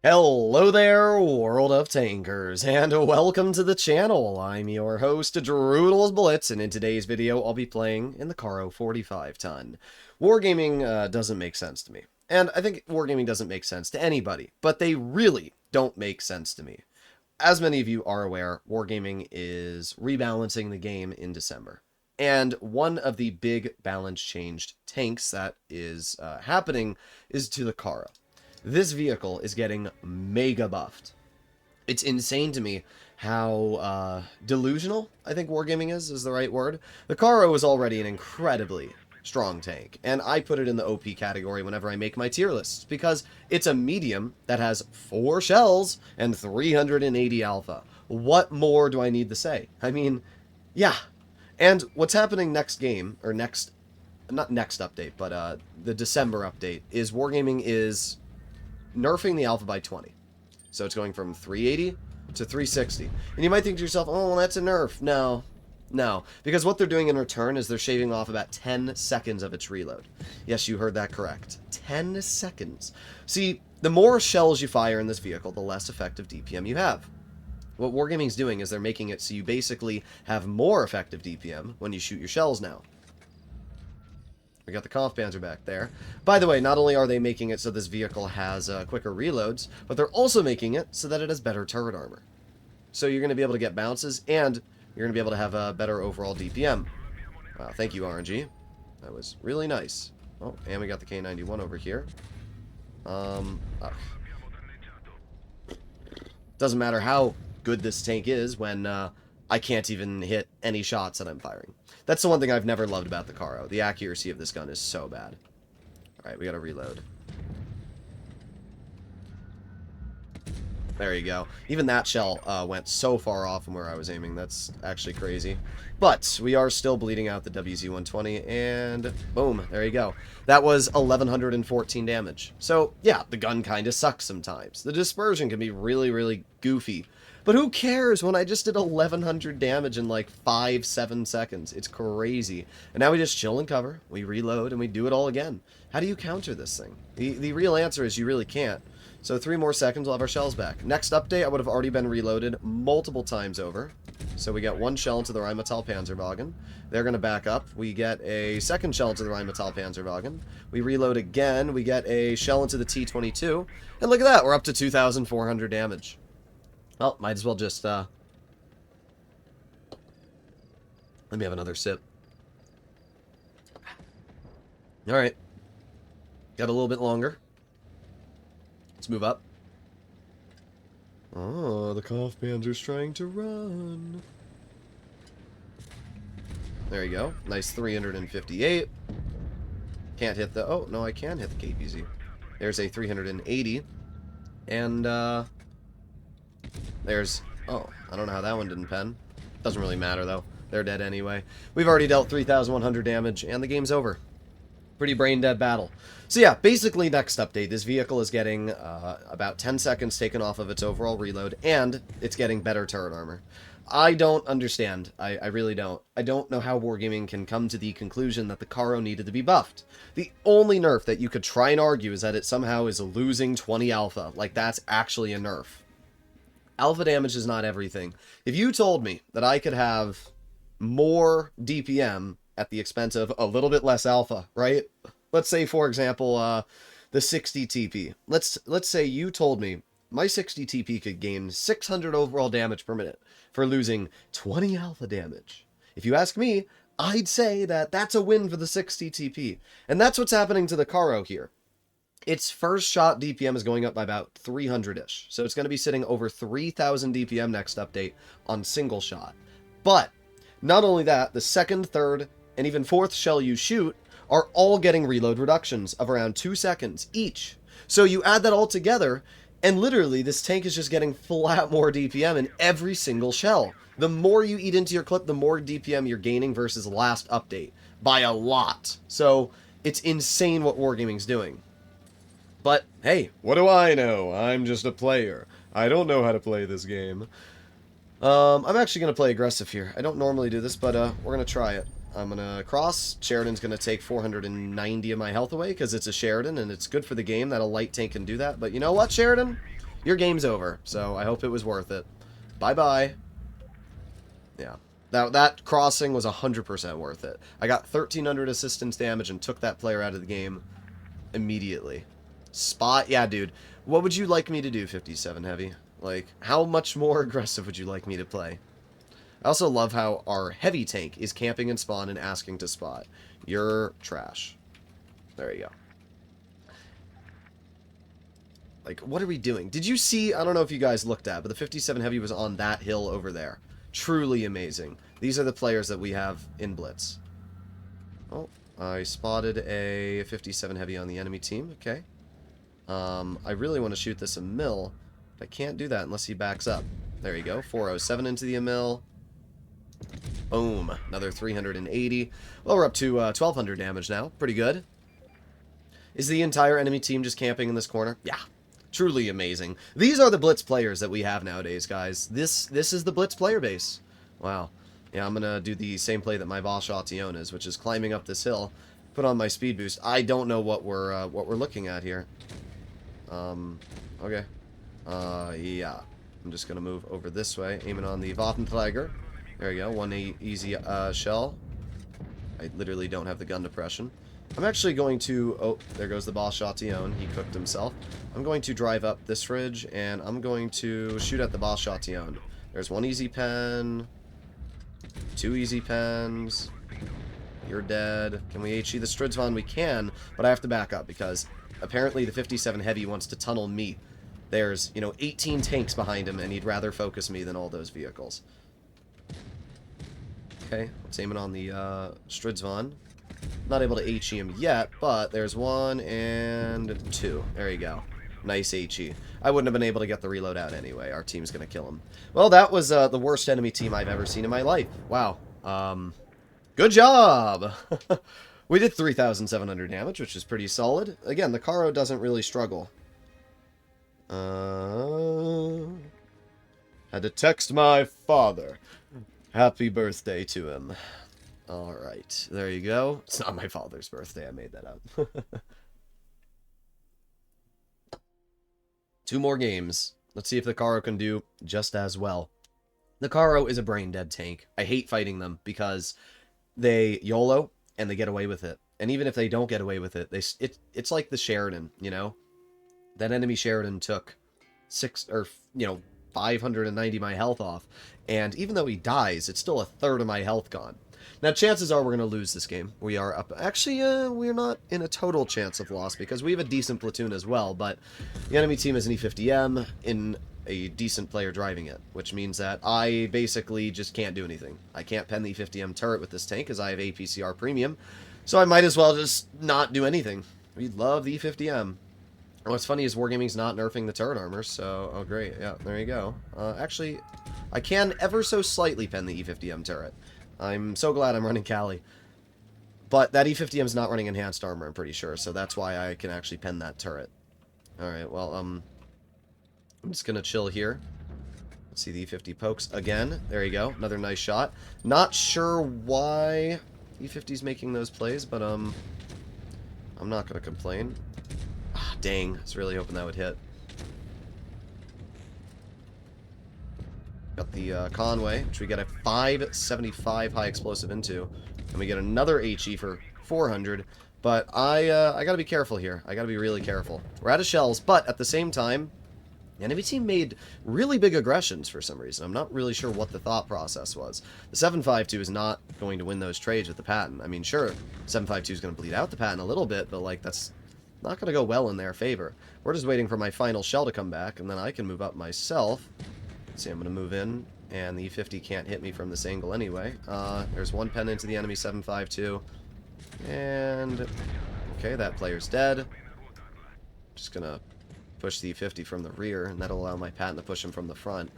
Hello there, World of Tankers, and welcome to the channel. I'm your host, Droodles Blitz, and in today's video, I'll be playing in the Caro 45 ton. Wargaming doesn't make sense to me, and I think wargaming doesn't make sense to anybody, but they really don't make sense to me. As many of you are aware, wargaming is rebalancing the game in December, and one of the big balance changed tanks that is happening is to the Caro. This vehicle is getting mega buffed. It's insane to me how delusional I think wargaming is the right word. The Caro is already an incredibly strong tank, and I put it in the OP category whenever I make my tier lists, because it's a medium that has 4 shells and 380 alpha. What more do I need to say? I mean, yeah. And what's happening next game, or not next update, but the December update, is wargaming is nerfing the alpha by 20. So it's going from 380 to 360. And you might think to yourself, oh, well, that's a nerf. No. No. Because what they're doing in return is they're shaving off about 10 seconds of its reload. Yes, you heard that correct. 10 seconds. See, the more shells you fire in this vehicle, the less effective DPM you have. What Wargaming's doing is they're making it so you basically have more effective DPM when you shoot your shells now. We got the Kampfpanzer back there. By the way, not only are they making it so this vehicle has quicker reloads, but they're also making it so that it has better turret armor. So you're going to be able to get bounces, and you're going to be able to have a better overall DPM. Thank you, RNG. That was really nice. Oh, and we got the K91 over here. Doesn't matter how good this tank is when I can't even hit any shots that I'm firing. That's the one thing I've never loved about the Caro. The accuracy of this gun is so bad. Alright, we gotta reload. There you go. Even that shell went so far off from where I was aiming. That's actually crazy. But we are still bleeding out the WZ-120, and boom, there you go. That was 1,114 damage. So, yeah, the gun kind of sucks sometimes. The dispersion can be really, really goofy. But who cares when I just did 1,100 damage in like 5-7 seconds? It's crazy. And now we just chill and cover, we reload, and we do it all again. How do you counter this thing? The real answer is you really can't. So 3 more seconds, we'll have our shells back. Next update, I would have already been reloaded multiple times over. So we get 1 shell into the Rheinmetall Panzerwagen. They're going to back up. We get a 2nd shell into the Rheinmetall Panzerwagen. We reload again. We get a shell into the T-22. And look at that, we're up to 2,400 damage. Well, might as well just, let me have another sip. Alright. Got a little bit longer. Let's move up. Oh, the Kampfpanzer's trying to run. There you go. Nice 358. Can't hit the... Oh, no, I can hit the KPZ. There's a 380. And, there's... Oh, I don't know how that one didn't pen. Doesn't really matter, though. They're dead anyway. We've already dealt 3,100 damage, and the game's over. Pretty brain-dead battle. So yeah, basically next update, this vehicle is getting about 10 seconds taken off of its overall reload, and it's getting better turret armor. I don't understand. I really don't. I don't know how Wargaming can come to the conclusion that the Caro needed to be buffed. The only nerf that you could try and argue is that it somehow is losing 20 alpha. Like, that's actually a nerf. Alpha damage is not everything. If you told me that I could have more DPM at the expense of a little bit less alpha, right? Let's say, for example, the 60 TP. Let's say you told me my 60 TP could gain 600 overall damage per minute for losing 20 alpha damage. If you ask me, I'd say that that's a win for the 60 TP. And that's what's happening to the Caro here. Its first shot DPM is going up by about 300-ish. So it's going to be sitting over 3,000 DPM next update on single shot. But not only that, the 2nd, 3rd, and even 4th shell you shoot are all getting reload reductions of around 2 seconds each. So you add that all together, and literally this tank is just getting flat more DPM in every single shell. The more you eat into your clip, the more DPM you're gaining versus last update. By a lot. So it's insane what Wargaming's doing. But, hey, what do I know? I'm just a player. I don't know how to play this game. I'm actually going to play aggressive here. I don't normally do this, but we're going to try it. I'm going to cross. Sheridan's going to take 490 of my health away because it's a Sheridan, and it's good for the game that a light tank can do that. But you know what, Sheridan? your game's over. So I hope it was worth it. Bye-bye. Yeah. That crossing was 100% worth it. I got 1,300 assistance damage and took that player out of the game immediately. Spot? Yeah, dude. What would you like me to do, 57 Heavy? Like, how much more aggressive would you like me to play? I also love how our heavy tank is camping in spawn and asking to spot. You're trash. There you go. Like, what are we doing? Did you see, I don't know if you guys looked at, but the 57 Heavy was on that hill over there. Truly amazing. These are the players that we have in Blitz. Oh, I spotted a 57 Heavy on the enemy team. Okay. I really want to shoot this a mill, but I can't do that unless he backs up. There you go. 407 into the mill. Boom. Another 380. Well, we're up to 1,200 damage now. Pretty good. Is the entire enemy team just camping in this corner? Yeah. Truly amazing. These are the Blitz players that we have nowadays, guys. This is the Blitz player base. Wow. Yeah, I'm going to do the same play that my Bosch Ation is, which is climbing up this hill, put on my speed boost. I don't know what we're looking at here. Okay. Yeah. I'm just going to move over this way, aiming on the Waffenträger. There you go. One easy shell. I literally don't have the gun depression. I'm actually going to... Oh, there goes the Bosch Ation. He cooked himself. I'm going to drive up this ridge, and I'm going to shoot at the Bosch Ation. There's one easy pen. Two easy pens. You're dead. Can we HE the Stridsvon? We can, but I have to back up, because apparently the 57 Heavy wants to tunnel me. There's, 18 tanks behind him, and he'd rather focus me than all those vehicles. Okay, let's aim it on the Stridsvon. Not able to HE him yet, but there's 1 and 2. There you go. Nice HE. I wouldn't have been able to get the reload out anyway. Our team's going to kill him. Well, that was the worst enemy team I've ever seen in my life. Wow. Good job! We did 3,700 damage, which is pretty solid. Again, the Caro doesn't really struggle. Had to text my father. Happy birthday to him. Alright, there you go. It's not my father's birthday, I made that up. 2 more games. Let's see if the Caro can do just as well. The Caro is a brain-dead tank. I hate fighting them because they YOLO and they get away with it. And even if they don't get away with it, it's like the Sheridan, That enemy Sheridan took 590 my health off. And even though he dies, it's still a third of my health gone. Now, chances are we're going to lose this game. We are up... Actually, we're not in a total chance of loss because we have a decent platoon as well, but the enemy team is an E50M in a decent player driving it, which means that I basically just can't do anything. I can't pen the E50M turret with this tank because I have APCR Premium, so I might as well just not do anything. We love the E50M. What's funny is Wargaming's not nerfing the turret armor, so... Oh, great. Yeah, there you go. Actually, I can ever so slightly pen the E50M turret. I'm so glad I'm running Kali. But that E50M is not running enhanced armor, I'm pretty sure, so that's why I can actually pen that turret. Alright, well, I'm just gonna chill here. Let's see the E50 pokes again. There you go. Another nice shot. Not sure why E50's making those plays, but, I'm not gonna complain. Ah, dang. I was really hoping that would hit. Got the Conway, which we get a 575 high explosive into. And we get another HE for 400. But I gotta be careful here. I gotta be really careful. We're out of shells, but at the same time, the enemy team made really big aggressions for some reason. I'm not really sure what the thought process was. The 752 is not going to win those trades with the Patton. I mean, sure, 752 is going to bleed out the Patton a little bit, but, like, that's not going to go well in their favor. We're just waiting for my final shell to come back, and then I can move up myself. See, I'm going to move in, and the E50 can't hit me from this angle anyway. There's one pen into the enemy 752. And, okay, that player's dead. Just going to push the E50 from the rear, and that'll allow my Patton to push him from the front.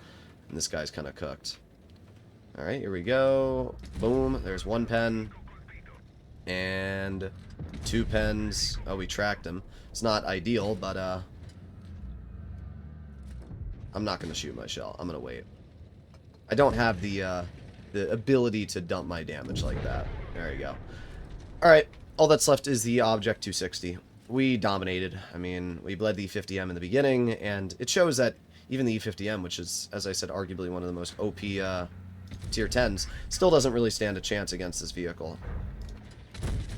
And this guy's kind of cooked. Alright, here we go. Boom, there's one pen. And 2 pens. Oh, we tracked him. It's not ideal, but, I'm not going to shoot my shell. I'm going to wait. I don't have the ability to dump my damage like that. There you go. Alright, all that's left is the Object 260. we dominated. I mean, we bled the E50M in the beginning, and it shows that even the E50M, which is, as I said, arguably one of the most OP tier 10s, still doesn't really stand a chance against this vehicle.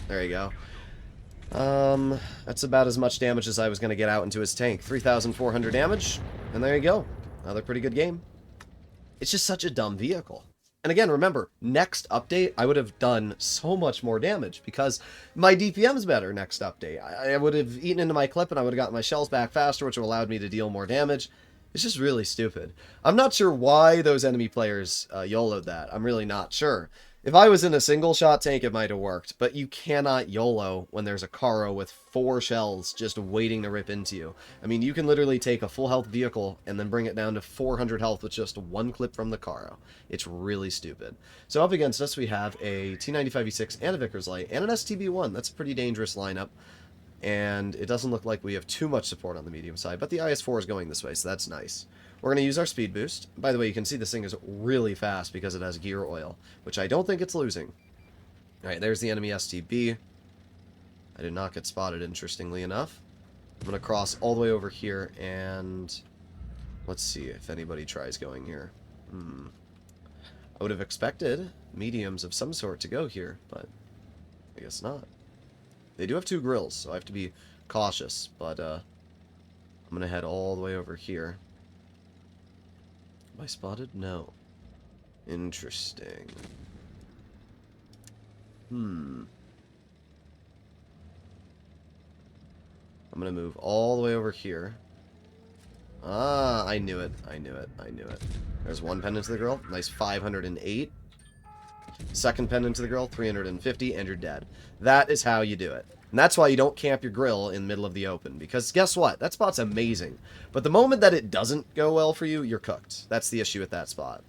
There you go. That's about as much damage as I was going to get out into his tank. 3,400 damage, and there you go. Another pretty good game. It's just such a dumb vehicle. And again, remember, next update, I would have done so much more damage because my DPM's better next update. I would have eaten into my clip and I would have gotten my shells back faster, which would have allowed me to deal more damage. It's just really stupid. I'm not sure why those enemy players YOLO'd that. I'm really not sure. If I was in a single shot tank, it might have worked, but you cannot YOLO when there's a Caro with 4 shells just waiting to rip into you. I mean, you can literally take a full health vehicle and then bring it down to 400 health with just one clip from the Caro. It's really stupid. So up against us, we have a T95E6 and a Vickers Light and an STB1. That's a pretty dangerous lineup. And it doesn't look like we have too much support on the medium side, but the IS-4 is going this way, so that's nice. We're going to use our speed boost. By the way, you can see this thing is really fast because it has gear oil, which I don't think it's losing. Alright, there's the enemy STB. I did not get spotted, interestingly enough. I'm going to cross all the way over here, and let's see if anybody tries going here. I would have expected mediums of some sort to go here, but I guess not. They do have 2 grills, so I have to be cautious, but I'm going to head all the way over here. Am I spotted? No. Interesting. I'm going to move all the way over here. Ah, I knew it. I knew it. I knew it. There's one pendant to the grill. Nice 508. Second pendant to the grill, 350, and you're dead. That is how you do it. And that's why you don't camp your grill in the middle of the open. Because guess what? That spot's amazing. But the moment that it doesn't go well for you, you're cooked. That's the issue with that spot.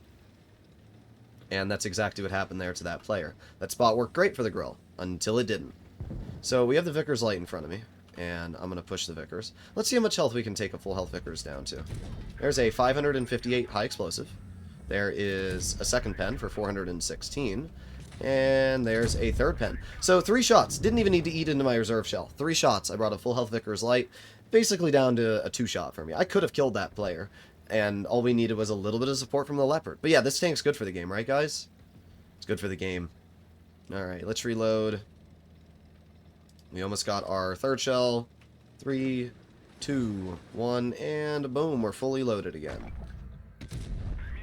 And that's exactly what happened there to that player. That spot worked great for the grill, until it didn't. So we have the Vickers Light in front of me. And I'm going to push the Vickers. Let's see how much health we can take a full health Vickers down to. There's a 558 high explosive. There is a second pen for 416. And there's a third pen. So 3 shots. Didn't even need to eat into my reserve shell. 3 shots. I brought a full health Vickers Light. Basically down to a 2-shot for me. I could have killed that player. And all we needed was a little bit of support from the Leopard. But yeah, this tank's good for the game, right guys? It's good for the game. Alright, let's reload. We almost got our third shell. 3, 2, 1, and boom, we're fully loaded again.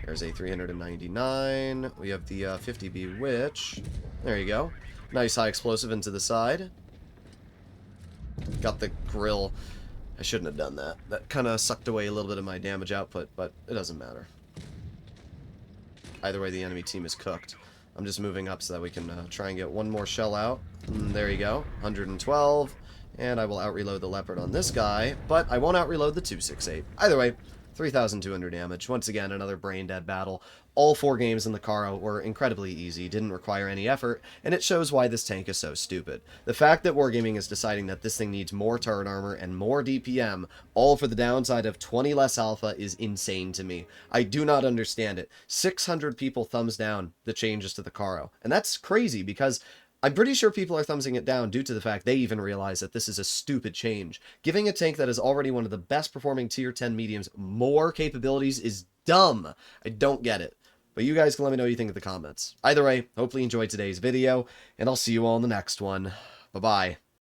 There's a 399. We have the 50B Witch. There you go. Nice high explosive into the side. Got the grill. I shouldn't have done that. That kind of sucked away a little bit of my damage output, but it doesn't matter. Either way, the enemy team is cooked. I'm just moving up so that we can try and get one more shell out. There you go. 112. And I will out-reload the Leopard on this guy, but I won't out-reload the 268. Either way, 3,200 damage. Once again, another brain-dead battle. All 4 games in the Caro were incredibly easy, didn't require any effort, and it shows why this tank is so stupid. The fact that Wargaming is deciding that this thing needs more turret armor and more DPM, all for the downside of 20 less alpha, is insane to me. I do not understand it. 600 people thumbs down the changes to the Caro, and that's crazy because I'm pretty sure people are thumbsing it down due to the fact they even realize that this is a stupid change. Giving a tank that is already one of the best performing tier 10 mediums more capabilities is dumb. I don't get it. But you guys can let me know what you think in the comments. Either way, hopefully you enjoyed today's video, and I'll see you all in the next one. Bye-bye.